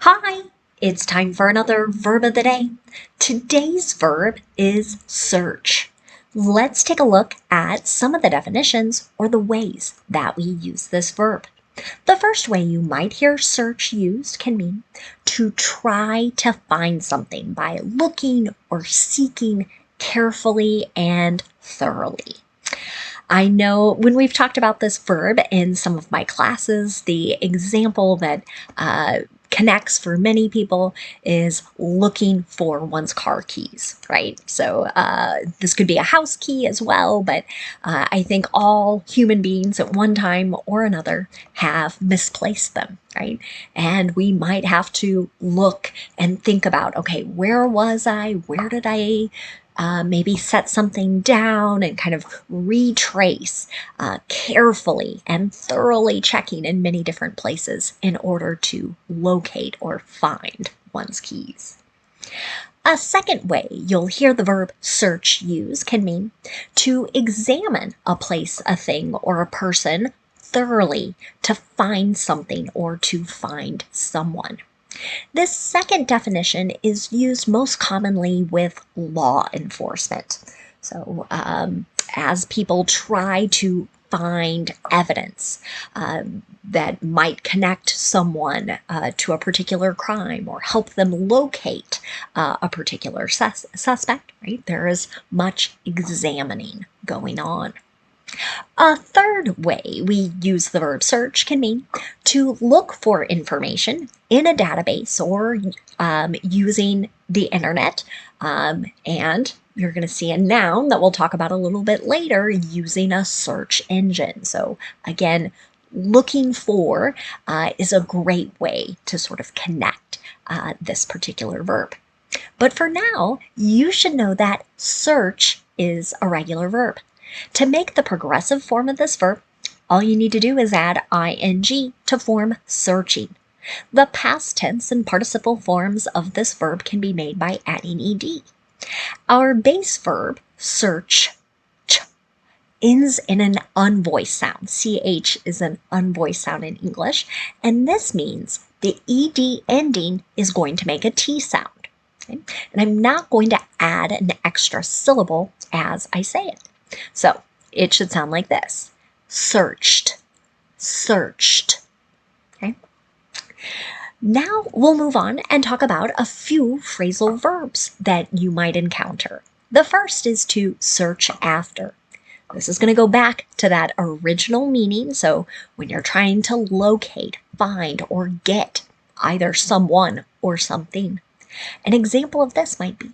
Hi, it's time for another verb of the day. Today's verb is search. Let's take a look at some of the definitions or the ways that we use this verb. The first way you might hear search used can mean to try to find something by looking or seeking carefully and thoroughly. I know when we've talked about this verb in some of my classes, the example that connects for many people is looking for one's car keys, right? So this could be a house key as well, but I think all human beings at one time or another have misplaced them, right? And we might have to look and think about, okay, where was I? Where did I maybe set something down and kind of retrace carefully and thoroughly checking in many different places in order to locate or find one's keys. A second way you'll hear the verb search used can mean to examine a place, a thing, or a person thoroughly to find something or to find someone. This second definition is used most commonly with law enforcement. So, as people try to find evidence that might connect someone to a particular crime or help them locate a particular suspect, right? There is much examining going on. A third way we use the verb search can mean to look for information in a database or using the internet. And you're going to see a noun that we'll talk about a little bit later using a search engine. So again, looking for is a great way to sort of connect this particular verb. But for now, you should know that search is a regular verb. To make the progressive form of this verb, all you need to do is add ing to form searching. The past tense and participle forms of this verb can be made by adding ed. Our base verb, search, ends in an unvoiced sound. Ch is an unvoiced sound in English, and this means the ed ending is going to make a t sound. Okay? And I'm not going to add an extra syllable as I say it. So it should sound like this: searched, searched. Okay. Now we'll move on and talk about a few phrasal verbs that you might encounter. The first is to search after. This is going to go back to that original meaning. So when you're trying to locate, find, or get either someone or something. An example of this might be,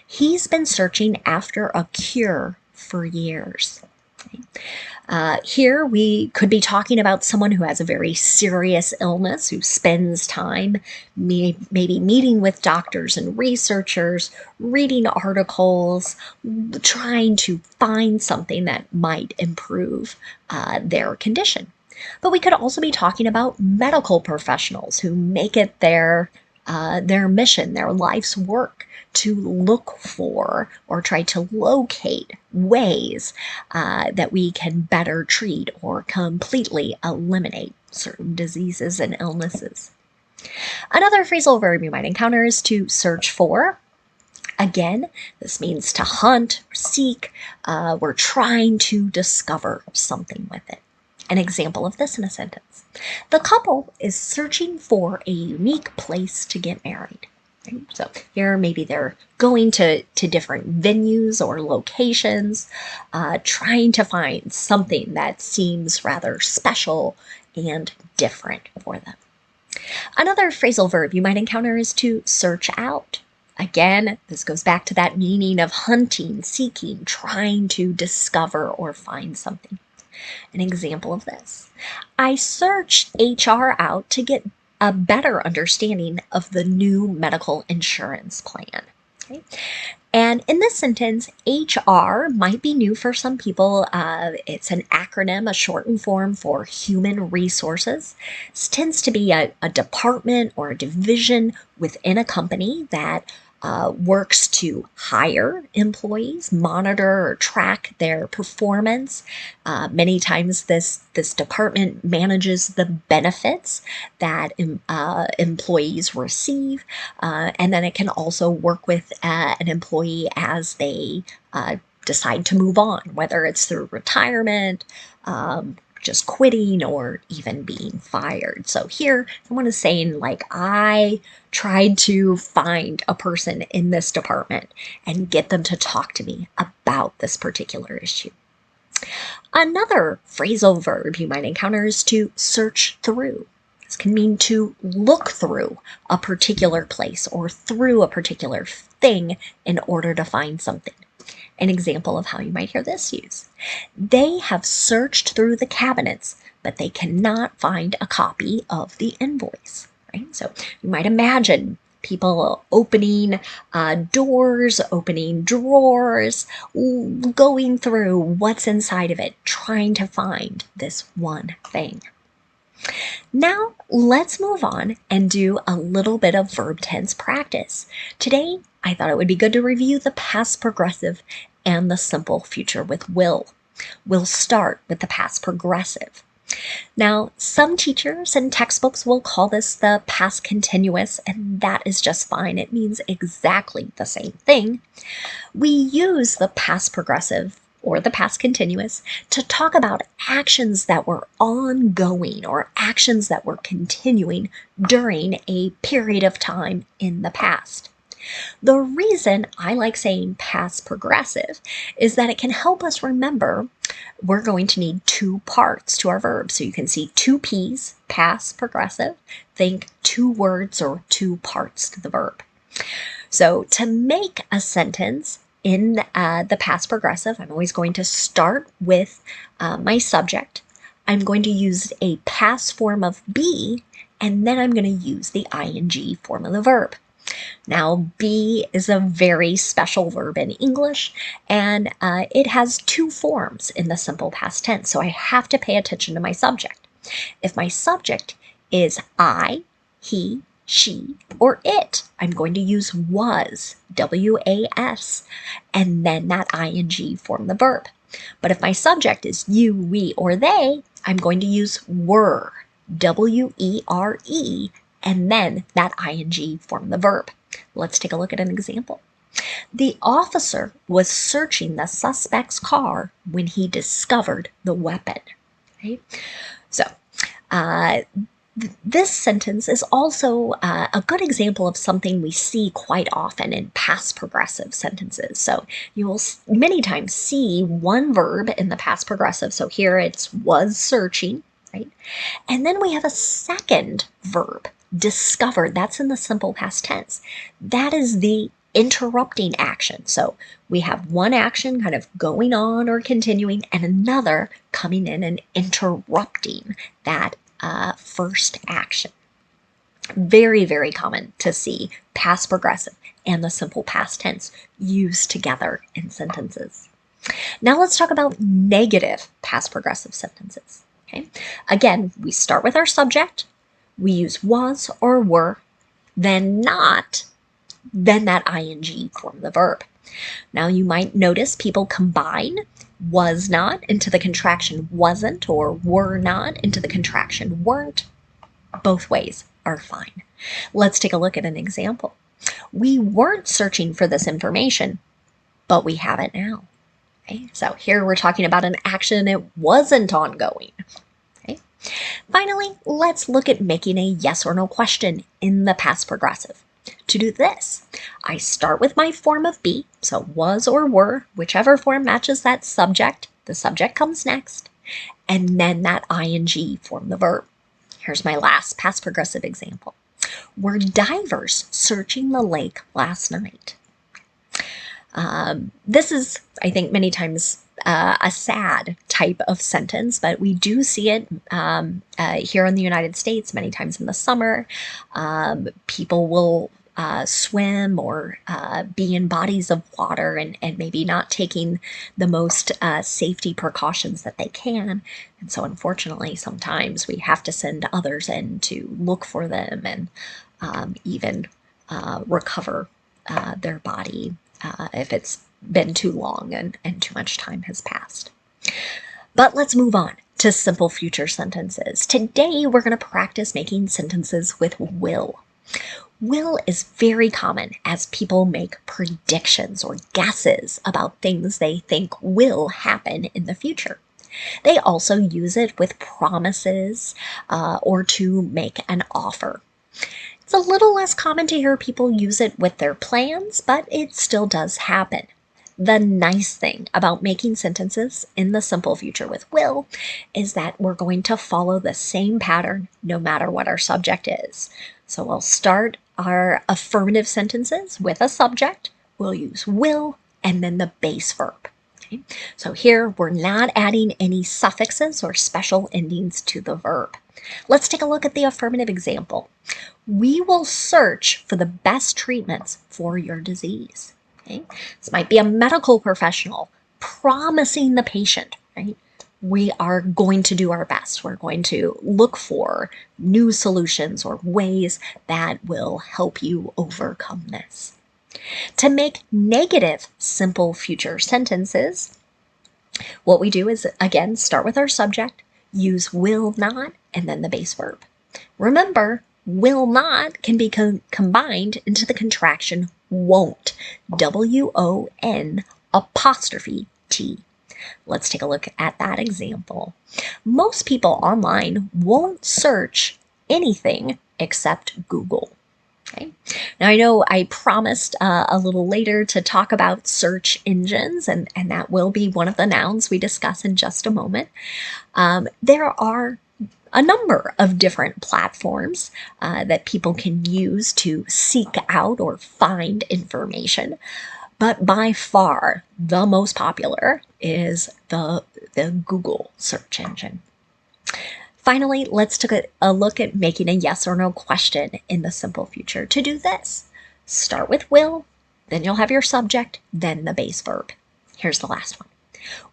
he's been searching after a cure for years. Here we could be talking about someone who has a very serious illness, who spends time maybe meeting with doctors and researchers, reading articles, trying to find something that might improve their condition. But we could also be talking about medical professionals who make it their mission, their life's work, to look for or try to locate ways that we can better treat or completely eliminate certain diseases and illnesses. Another phrasal verb you might encounter is to search for. Again, this means to hunt, seek. We're trying to discover something with it. An example of this in a sentence: the couple is searching for a unique place to get married. Right? So here maybe they're going to different venues or locations, trying to find something that seems rather special and different for them. Another phrasal verb you might encounter is to search out. Again, this goes back to that meaning of hunting, seeking, trying to discover or find something. An example of this: I searched HR out to get a better understanding of the new medical insurance plan. Okay? And in this sentence, HR might be new for some people. It's an acronym, a shortened form for human resources. This tends to be a department or a division within a company that works to hire employees, monitor or track their performance. Many times this department manages the benefits that employees receive, and then it can also work with an employee as they decide to move on, whether it's through retirement, just quitting, or even being fired. So here someone is saying, like, I tried to find a person in this department and get them to talk to me about this particular issue. Another phrasal verb you might encounter is to search through. This can mean to look through a particular place or through a particular thing in order to find something. An example of how you might hear this used: they have searched through the cabinets, but they cannot find a copy of the invoice. Right? So you might imagine people opening doors, opening drawers, going through what's inside of it, trying to find this one thing. Now let's move on and do a little bit of verb tense practice. Today, I thought it would be good to review the past progressive and the simple future with will. We'll start with the past progressive. Now, some teachers and textbooks will call this the past continuous, and that is just fine. It means exactly the same thing. We use the past progressive or the past continuous to talk about actions that were ongoing or actions that were continuing during a period of time in the past. The reason I like saying past progressive is that it can help us remember we're going to need two parts to our verb. So you can see two P's, past progressive. Think two words or two parts to the verb. So to make a sentence in the past progressive, I'm always going to start with my subject. I'm going to use a past form of be, and then I'm going to use the ing form of the verb. Now, be is a very special verb in English, and it has two forms in the simple past tense, so I have to pay attention to my subject. If my subject is I, he, she, or it, I'm going to use was, W-A-S, and then that ing form the verb. But if my subject is you, we, or they, I'm going to use were, W-E-R-E, and then that ing form the verb. Let's take a look at an example. The officer was searching the suspect's car when he discovered the weapon. Right? So, this sentence is also a good example of something we see quite often in past progressive sentences. So you will many times see one verb in the past progressive. So here it's was searching, right? And then we have a second verb, discovered. That's in the simple past tense. That is the interrupting action. So we have one action kind of going on or continuing, and another coming in and interrupting that first action. Very, very common to see past progressive and the simple past tense used together in sentences. Now let's talk about negative past progressive sentences. Okay. Again, we start with our subject, we use was or were, then not, then that ing form the verb. Now you might notice people combine was not into the contraction wasn't, or were not into the contraction weren't. Both ways are fine. Let's take a look at an example. We weren't searching for this information, but we have it now. Okay? So here we're talking about an action it wasn't ongoing. Okay? Finally, let's look at making a yes or no question in the past progressive. To do this, I start with my form of be, so was or were, whichever form matches that subject. The subject comes next, and then that ing form the verb. Here's my last past progressive example. Were divers searching the lake last night? This is, I think, many times a sad type of sentence, but we do see it here in the United States many times in the summer. People will swim or be in bodies of water and maybe not taking the most safety precautions that they can. And so unfortunately, sometimes we have to send others in to look for them and even recover their body if it's been too long and too much time has passed. But let's move on to simple future sentences. Today, we're going to practice making sentences with will. Will is very common as people make predictions or guesses about things they think will happen in the future. They also use it with promises or to make an offer. It's a little less common to hear people use it with their plans, but it still does happen. The nice thing about making sentences in the simple future with will is that we're going to follow the same pattern no matter what our subject is. So we'll start our affirmative sentences with a subject. We'll use will and then the base verb. Okay? So here we're not adding any suffixes or special endings to the verb. Let's take a look at the affirmative example. We will search for the best treatments for your disease. Okay? This might be a medical professional promising the patient, right? We are going to do our best. We're going to look for new solutions or ways that will help you overcome this. To make negative simple future sentences, what we do is, again, start with our subject, use will not, and then the base verb. Remember, will not can be combined into the contraction won't, W-O-N apostrophe T. Let's take a look at that example. Most people online won't search anything except Google. Okay. Now, I know I promised a little later to talk about search engines, and that will be one of the nouns we discuss in just a moment. There are a number of different platforms that people can use to seek out or find information. But by far, the most popular is the Google search engine. Finally, let's take a look at making a yes or no question in the simple future. To do this, start with will, then you'll have your subject, then the base verb. Here's the last one.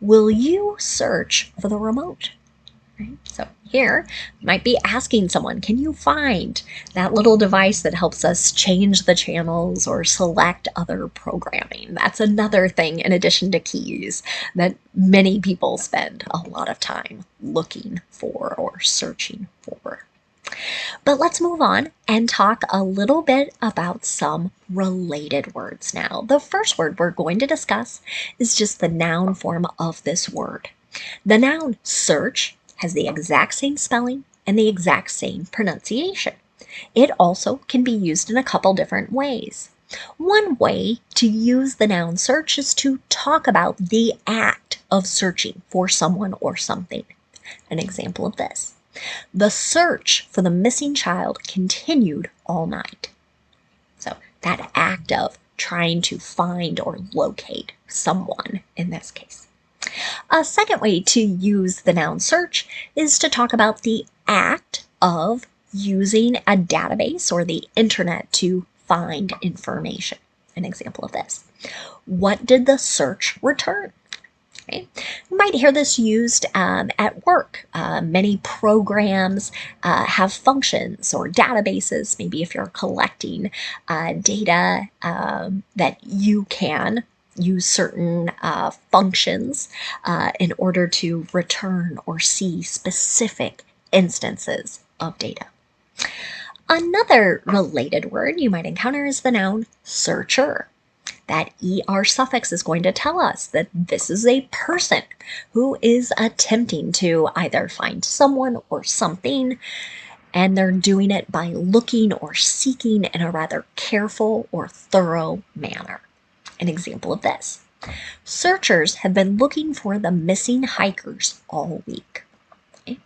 Will you search for the remote? Right? So here, you might be asking someone, can you find that little device that helps us change the channels or select other programming? That's another thing in addition to keys that many people spend a lot of time looking for or searching for. But let's move on and talk a little bit about some related words now. The first word we're going to discuss is just the noun form of this word. The noun search has the exact same spelling and the exact same pronunciation. It also can be used in a couple different ways. One way to use the noun search is to talk about the act of searching for someone or something. An example of this. The search for the missing child continued all night. So that act of trying to find or locate someone in this case. A second way to use the noun search is to talk about the act of using a database or the internet to find information. An example of this. What did the search return? Okay. You might hear this used at work. Many programs have functions or databases. Maybe if you're collecting data that you can use certain functions in order to return or see specific instances of data. Another related word you might encounter is the noun searcher. That ER suffix is going to tell us that this is a person who is attempting to either find someone or something, and they're doing it by looking or seeking in a rather careful or thorough manner. An example of this. Searchers have been looking for the missing hikers all week. Okay.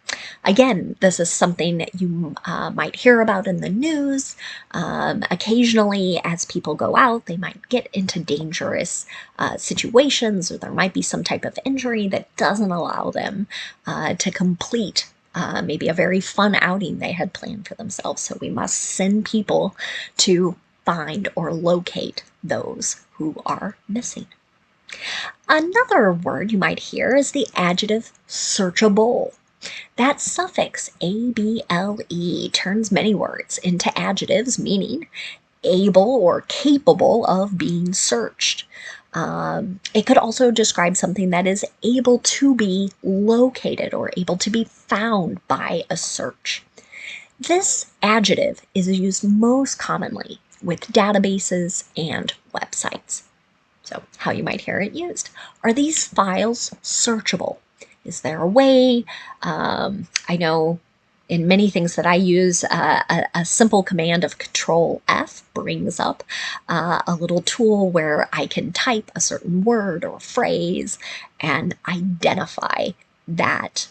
Again, this is something that you might hear about in the news. Occasionally, as people go out, they might get into dangerous situations, or there might be some type of injury that doesn't allow them to complete maybe a very fun outing they had planned for themselves. So we must send people to find or locate those who are missing. Another word you might hear is the adjective searchable. That suffix able turns many words into adjectives, meaning able or capable of being searched. It could also describe something that is able to be located or able to be found by a search. This adjective is used most commonly with databases and websites. So, how you might hear it used. Are these files searchable? Is there a way? I know in many things that I use, a simple command of Control F brings up a little tool where I can type a certain word or phrase and identify that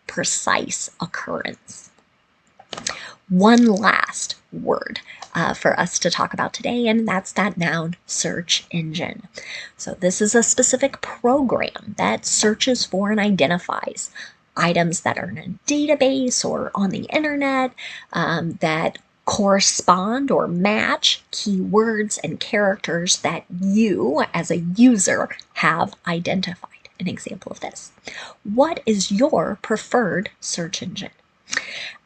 precise occurrence. One last word for us to talk about today, and that's that noun, search engine. So this is a specific program that searches for and identifies items that are in a database or on the internet that correspond or match keywords and characters that you, as a user, have identified. An example of this. What is your preferred search engine?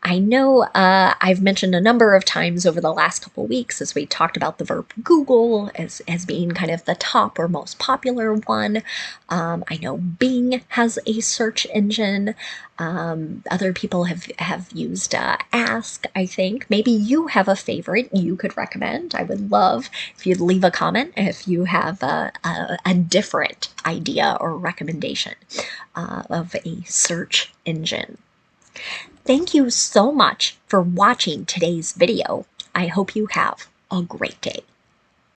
I know I've mentioned a number of times over the last couple of weeks as we talked about the verb Google as being kind of the top or most popular one. I know Bing has a search engine. Other people have used Ask, I think. Maybe you have a favorite you could recommend. I would love if you'd leave a comment if you have a different idea or recommendation of a search engine. Thank you so much for watching today's video. I hope you have a great day.